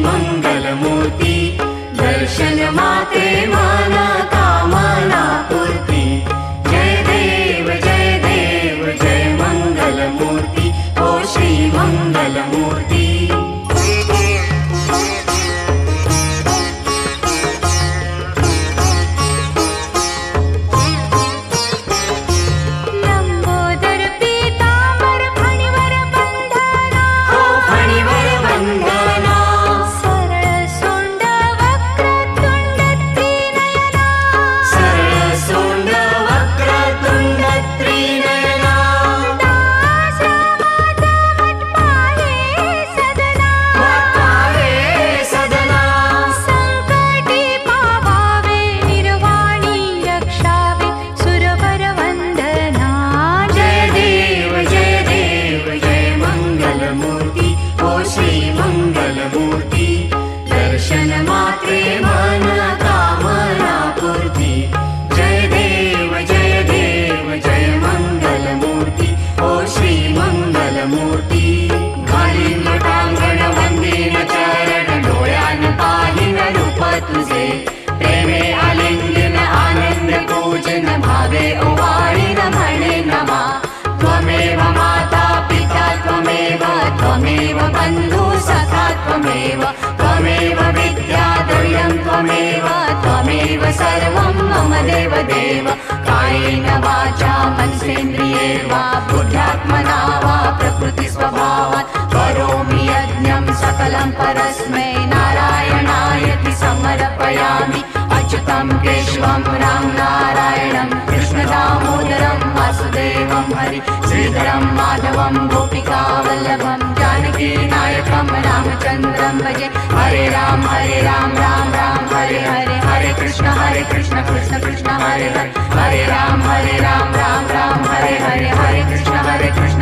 मंगलमूर्ती। दर्शन मात्रे मन कामना पूर्ति। जय देव जय मंगलमूर्ति ओ श्री मंगलमूर्ति। दर्शन मात्रे मन कामना पूर्ति। जय देव जय मंगलमूर्ति ओ श्री मंगलमूर्ति। घालीन लोटांगण वंदीन चरण डोळ्यान पाहिन रूप तुझे। प्रेमे आलिंगन आनंद पूजन भावे ओवाळीन म्हणे नमा। त्वमेव माता पिता त्वमेव बंधु सखा त्वमेव। त्वमेव विद्या द्रव्यं त्वमेव सर्वं मम देव देव। कायेन वाचा मनसेन्द्रिये वा बुद्ध्यात्मना वा प्रकृति स्वभावात् करोमि यज्ञं सकलं परस्मै नारायणायति समर्पयामि। अच्युतं केशवं राम नारायणं कृष्ण दामोदरं वासुदेवं हरि श्रीधरं माधवं गोपिका वल्लभं जानकी नायकं रामचन्द्रं भजे। हरे राम राम राम हरे हरे। हरे कृष्ण कृष्ण कृष्ण हरे हरे। हरे राम राम राम हरे हरे। हरे कृष्ण कृष्ण